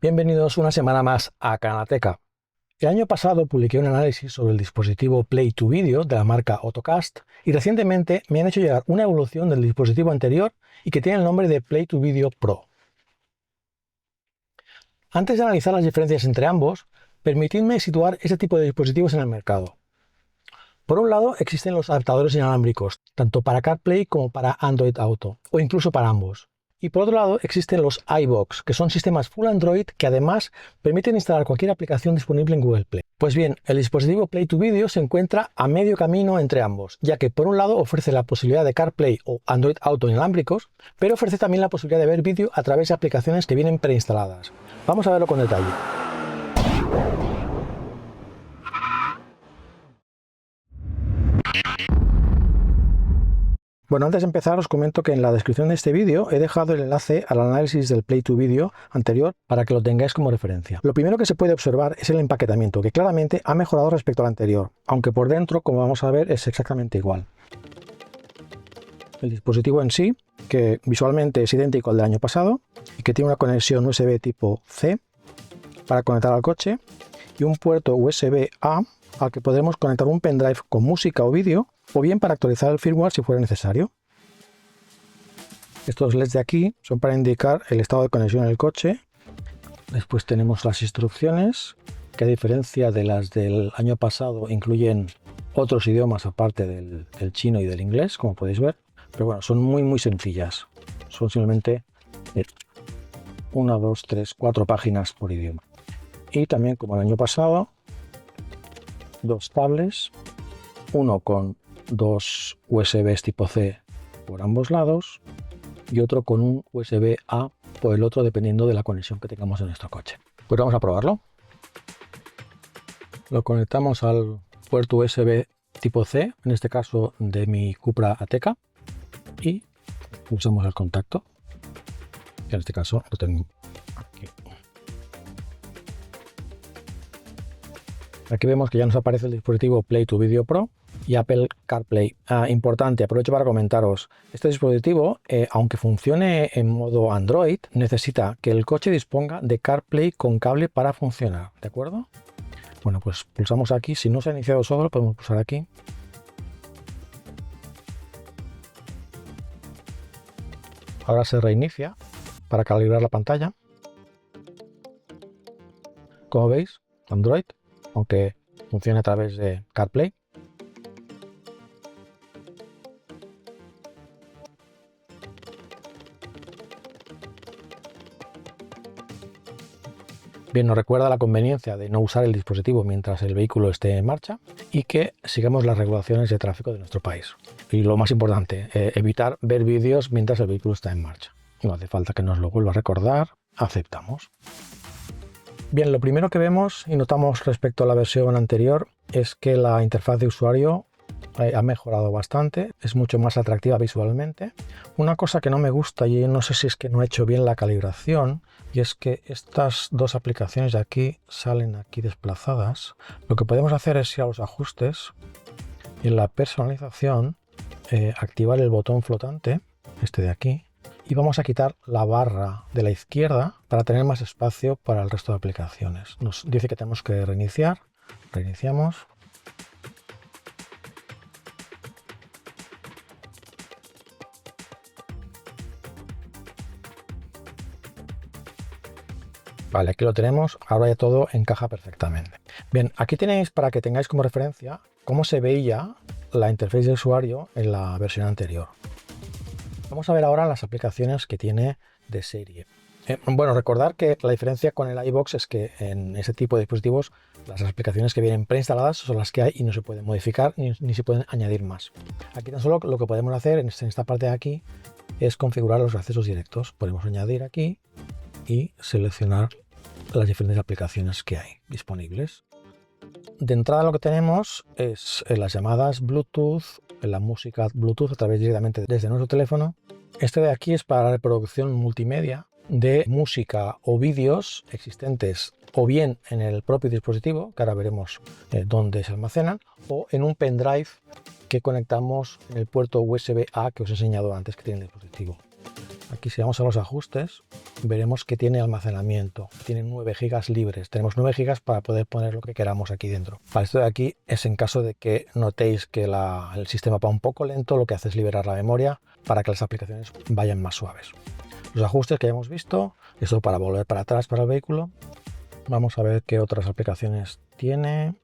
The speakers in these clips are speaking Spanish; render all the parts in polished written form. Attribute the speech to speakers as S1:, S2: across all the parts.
S1: Bienvenidos una semana más a Canalteca. El año pasado publiqué un análisis sobre el dispositivo Play to Video de la marca Autocast y recientemente me han hecho llegar una evolución del dispositivo anterior y que tiene el nombre de Play to Video Pro. Antes de analizar las diferencias entre ambos, permitidme situar este tipo de dispositivos en el mercado. Por un lado, existen los adaptadores inalámbricos, tanto para CarPlay como para Android Auto, o incluso para ambos. Y por otro lado, existen los iBox, que son sistemas full Android que además permiten instalar cualquier aplicación disponible en Google Play. Pues bien, el dispositivo Play to Video se encuentra a medio camino entre ambos, ya que por un lado ofrece la posibilidad de CarPlay o Android Auto inalámbricos, pero ofrece también la posibilidad de ver vídeo a través de aplicaciones que vienen preinstaladas. Vamos a verlo con detalle. Bueno, antes de empezar os comento que en la descripción de este vídeo he dejado el enlace al análisis del Play to Video anterior para que lo tengáis como referencia. Lo primero que se puede observar es el empaquetamiento, que claramente ha mejorado respecto al anterior, aunque por dentro, como vamos a ver, es exactamente igual. El dispositivo en sí, que visualmente es idéntico al del año pasado y que tiene una conexión USB tipo C para conectar al coche y un puerto USB-A al que podremos conectar un pendrive con música o vídeo, o bien para actualizar el firmware si fuera necesario. Estos LEDs de aquí son para indicar el estado de conexión del coche. Después tenemos las instrucciones, que a diferencia de las del año pasado incluyen otros idiomas aparte del chino y del inglés, como podéis ver. Pero bueno, son muy sencillas. Son simplemente 1, 2, 3, 4 páginas por idioma. Y también, como el año pasado, dos cables, uno con dos USBs tipo C por ambos lados y otro con un USB-A por el otro, dependiendo de la conexión que tengamos en nuestro coche. Pues vamos a probarlo. Lo conectamos al puerto USB tipo C, en este caso de mi Cupra Ateca, y pulsamos el contacto. En este caso lo tengo aquí. Aquí vemos que ya nos aparece el dispositivo Play to Video Pro y Apple CarPlay. Importante, aprovecho para comentaros, este dispositivo, aunque funcione en modo Android, necesita que el coche disponga de CarPlay con cable para funcionar, ¿de acuerdo? Bueno, pues pulsamos aquí. Si no se ha iniciado solo, podemos pulsar aquí. Ahora se reinicia para calibrar la pantalla. Como veis, Android, aunque funciona a través de CarPlay. Bien, nos recuerda la conveniencia de no usar el dispositivo mientras el vehículo esté en marcha y que sigamos las regulaciones de tráfico de nuestro país. Y lo más importante, evitar ver vídeos mientras el vehículo está en marcha. No hace falta que nos lo vuelva a recordar, aceptamos. Bien, lo primero que vemos y notamos respecto a la versión anterior es que la interfaz de usuario ha mejorado bastante, es mucho más atractiva visualmente. Una cosa que no me gusta, y no sé si es que no he hecho bien la calibración, y es que estas dos aplicaciones de aquí salen aquí desplazadas. Lo que podemos hacer es ir a los ajustes y en la personalización activar el botón flotante, este de aquí, y vamos a quitar la barra de la izquierda para tener más espacio para el resto de aplicaciones. Nos dice que tenemos que reiniciar, reiniciamos. Vale, aquí lo tenemos, ahora ya todo encaja perfectamente. Bien, aquí tenéis, para que tengáis como referencia, cómo se veía la interfaz de usuario en la versión anterior. Vamos a ver ahora las aplicaciones que tiene de serie. Bueno, recordar que la diferencia con el iBox es que en ese tipo de dispositivos las aplicaciones que vienen preinstaladas son las que hay y no se pueden modificar ni se pueden añadir más. Aquí tan solo lo que podemos hacer en esta parte de aquí es configurar los accesos directos. Podemos añadir aquí y seleccionar las diferentes aplicaciones que hay disponibles. De entrada lo que tenemos es las llamadas Bluetooth, la música Bluetooth a través directamente desde nuestro teléfono. Este de aquí es para la reproducción multimedia de música o vídeos existentes o bien en el propio dispositivo, que ahora veremos dónde se almacenan, o en un pendrive que conectamos en el puerto USB-A que os he enseñado antes que tiene el dispositivo. Aquí si vamos a los ajustes, veremos que tiene almacenamiento, tiene 9 GB libres. Tenemos 9 GB para poder poner lo que queramos aquí dentro. Para esto de aquí es en caso de que notéis que el sistema va un poco lento, lo que hace es liberar la memoria para que las aplicaciones vayan más suaves. Los ajustes que ya hemos visto, eso para volver para atrás para el vehículo. Vamos a ver qué otras aplicaciones tiene.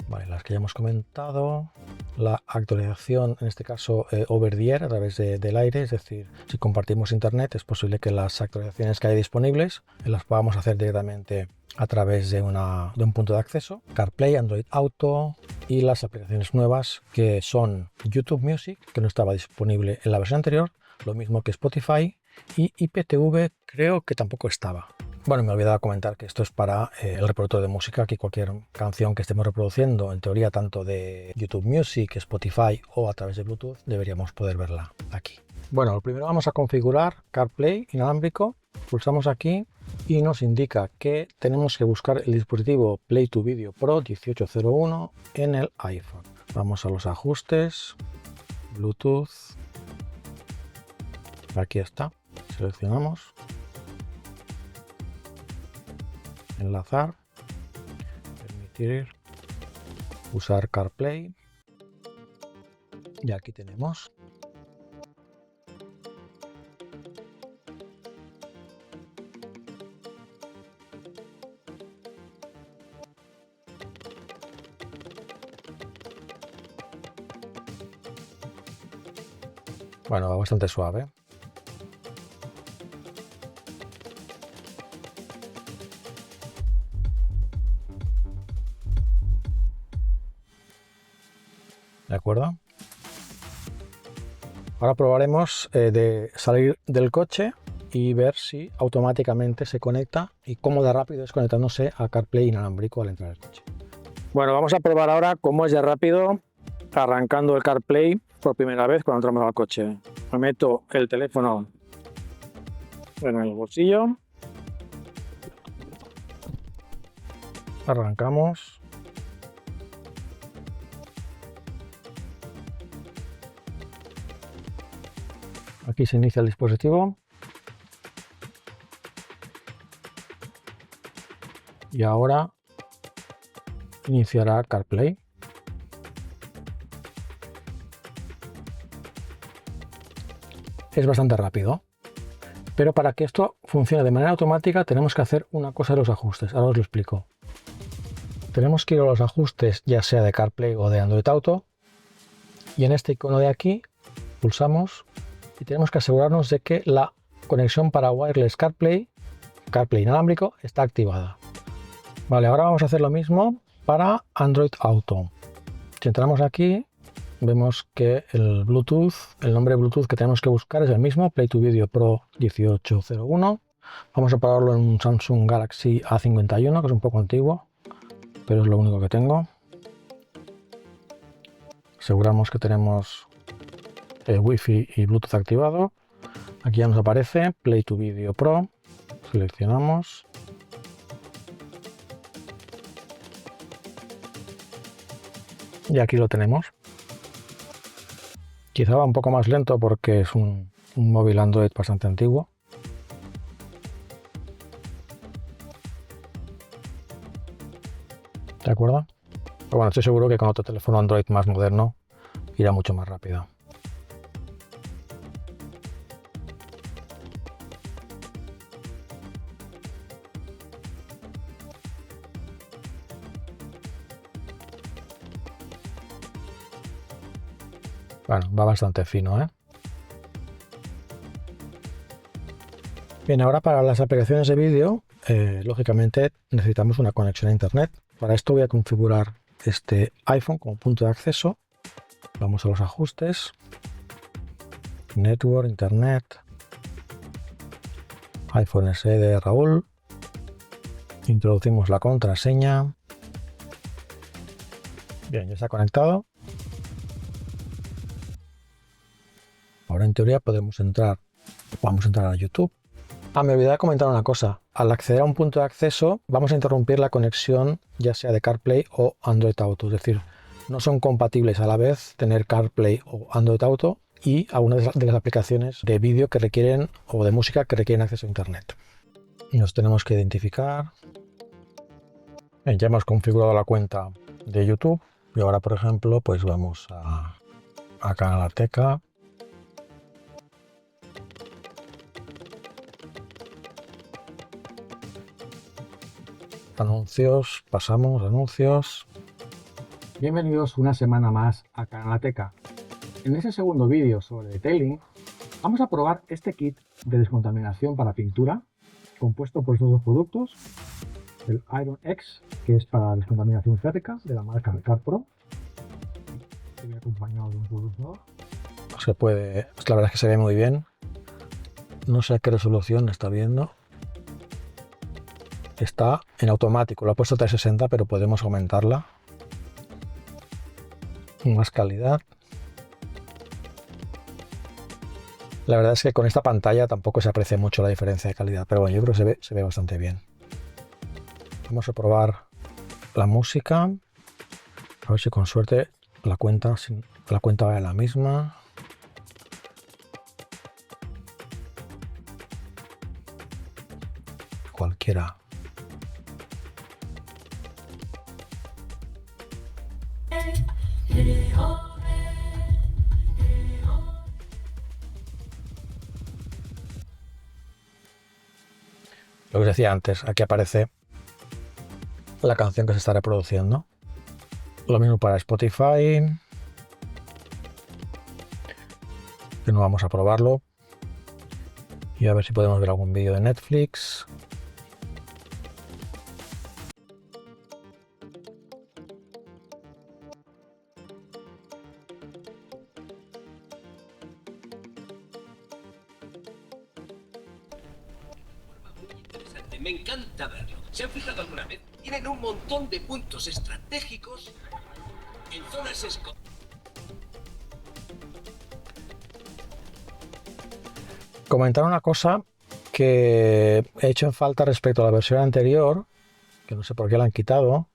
S1: Vale, las que ya hemos comentado. La actualización, en este caso over the air, a través del aire, es decir, si compartimos internet es posible que las actualizaciones que hay disponibles las podamos hacer directamente a través de un punto de acceso. CarPlay, Android Auto y las aplicaciones nuevas que son YouTube Music, que no estaba disponible en la versión anterior, lo mismo que Spotify, y IPTV creo que tampoco estaba. Bueno, me olvidaba comentar que esto es para el reproductor de música, que cualquier canción que estemos reproduciendo, en teoría tanto de YouTube Music, Spotify o a través de Bluetooth, deberíamos poder verla aquí. Bueno, lo primero vamos a configurar CarPlay inalámbrico, pulsamos aquí y nos indica que tenemos que buscar el dispositivo Play to Video Pro 1801 en el iPhone. Vamos a los ajustes, Bluetooth, aquí está, seleccionamos. Enlazar, permitir usar CarPlay y aquí tenemos. Bueno, va bastante suave. ¿De acuerdo? Ahora probaremos de salir del coche y ver si automáticamente se conecta y cómo de rápido es conectándose a CarPlay inalámbrico al entrar al coche. Bueno, vamos a probar ahora cómo es de rápido arrancando el CarPlay por primera vez cuando entramos al coche. Me meto el teléfono en el bolsillo. Arrancamos. Aquí se inicia el dispositivo. Y ahora iniciará CarPlay. Es bastante rápido. Pero para que esto funcione de manera automática tenemos que hacer una cosa de los ajustes. Ahora os lo explico. Tenemos que ir a los ajustes ya sea de CarPlay o de Android Auto. Y en este icono de aquí pulsamos y tenemos que asegurarnos de que la conexión para Wireless CarPlay inalámbrico está activada. Vale, ahora vamos a hacer lo mismo para Android Auto. Si entramos aquí, vemos que el Bluetooth, el nombre Bluetooth que tenemos que buscar es el mismo, Play to Video Pro 1801. Vamos a probarlo en un Samsung Galaxy A51, que es un poco antiguo, pero es lo único que tengo. Aseguramos que tenemos Wi-Fi y Bluetooth activado. Aquí ya nos aparece Play to Video Pro. Seleccionamos. Y aquí lo tenemos. Quizá va un poco más lento porque es un móvil Android bastante antiguo. ¿De acuerdo? Pero bueno, estoy seguro que con otro teléfono Android más moderno irá mucho más rápido. Bueno, va bastante fino, ¿eh? Bien, ahora para las aplicaciones de vídeo, lógicamente necesitamos una conexión a internet. Para esto voy a configurar este iPhone como punto de acceso. Vamos a los ajustes, Network, Internet, iPhone SE de Raúl. Introducimos la contraseña. Bien, ya está conectado. Ahora en teoría podemos entrar, vamos a entrar a YouTube. Me olvidé de comentar una cosa. Al acceder a un punto de acceso vamos a interrumpir la conexión ya sea de CarPlay o Android Auto. Es decir, no son compatibles a la vez tener CarPlay o Android Auto y algunas de las aplicaciones de vídeo que requieren o de música que requieren acceso a internet. Nos tenemos que identificar. Bien, ya hemos configurado la cuenta de YouTube y ahora, por ejemplo, pues vamos a Canalateca. Anuncios, pasamos anuncios. Bienvenidos una semana más a Canalateca. En ese segundo vídeo sobre detailing vamos a probar este kit de descontaminación para pintura compuesto por estos dos productos, el Iron X, que es para descontaminación férrica de la marca CarPro, que viene acompañado de un pulsador. Se puede, la verdad es que se ve muy bien. No sé a qué resolución está viendo. Está en automático, lo ha puesto 360, pero podemos aumentarla. Más calidad. La verdad es que con esta pantalla tampoco se aprecia mucho la diferencia de calidad, pero bueno, yo creo que se ve bastante bien. Vamos a probar la música. A ver si con suerte la cuenta vale la misma. Cualquiera. Lo que os decía antes, aquí aparece la canción que se está reproduciendo. Lo mismo para Spotify. De nuevo vamos a probarlo. Y a ver si podemos ver algún vídeo de Netflix.
S2: Me encanta verlo. ¿Se han fijado alguna vez? Tienen un montón de puntos estratégicos en zonas escondidas.
S1: Comentar una cosa que he hecho en falta respecto a la versión anterior, que no sé por qué la han quitado,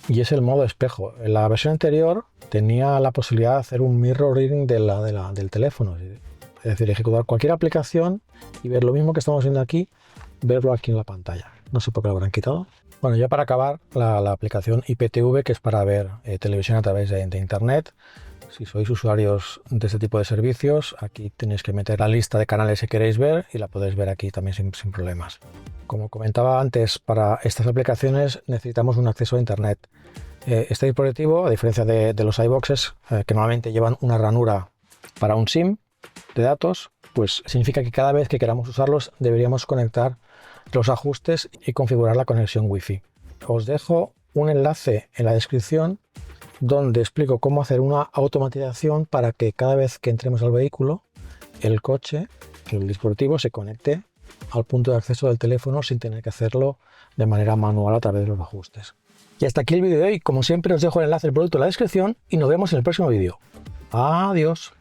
S1: y es el modo espejo. En la versión anterior tenía la posibilidad de hacer un mirror reading del teléfono, es decir, ejecutar cualquier aplicación y ver lo mismo que estamos viendo aquí, verlo aquí en la pantalla. No sé por qué lo habrán quitado. Bueno, ya para acabar, la aplicación IPTV, que es para ver televisión a través de internet. Si sois usuarios de este tipo de servicios, aquí tenéis que meter la lista de canales que queréis ver y la podéis ver aquí también sin problemas. Como comentaba antes, para estas aplicaciones necesitamos un acceso a internet. Este dispositivo, a diferencia de los iBoxes, que normalmente llevan una ranura para un SIM de datos, pues significa que cada vez que queramos usarlos deberíamos conectar los ajustes y configurar la conexión Wi-Fi. Os dejo un enlace en la descripción donde explico cómo hacer una automatización para que cada vez que entremos al vehículo, el coche, el dispositivo se conecte al punto de acceso del teléfono sin tener que hacerlo de manera manual a través de los ajustes. Y hasta aquí el vídeo de hoy. Como siempre os dejo el enlace del producto en la descripción y nos vemos en el próximo vídeo. Adiós.